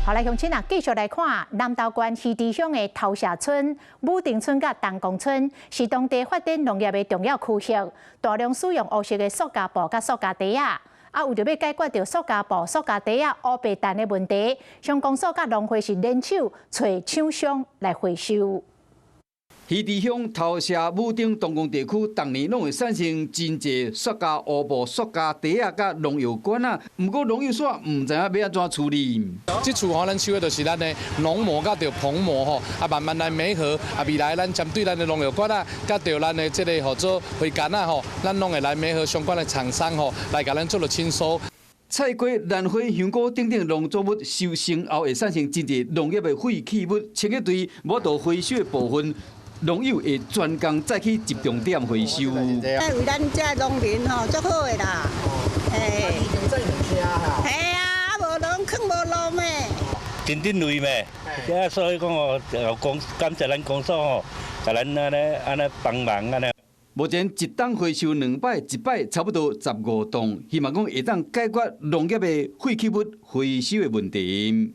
好來，鄉親啊，繼續來看南投縣西堤鄉的頭社村、武定村甲東公村，是當地發展農業的重要區域，大量使用烏色的塑膠布甲塑膠袋啊。為着要解決掉塑膠布、塑膠袋烏白蛋的問題，鄉公所甲農會是聯手找廠商來回收。西堤鄉頭社、武定、東公地區，逐年攏會產生真濟塑膠烏布、塑膠袋啊，甲農藥罐啊。不過農藥所唔知影要安怎處理。這處吼，咱收的就是咱的農膜甲着棚膜吼，啊慢慢來媒合，啊未來咱針對咱的農藥罐啊，甲着咱的這個吼做回甘啊吼，咱攏會來媒合相關的廠商吼，來甲咱做了清收。菜瓜、蘭花、香菇等等農作物收成後，會產生真濟農業的廢棄物，清一堆無度回收的部分。農友會專工再去集中點回收。為咱這農民吼，足好個啦。哎，係啊，無農坑無路咩？真累咩？所以講哦，感謝咱公所吼，甲咱安尼幫忙安尼。目前一檔回收2擺，一擺差不多15棟，希望講會當解決農業的廢棄物回收的問題。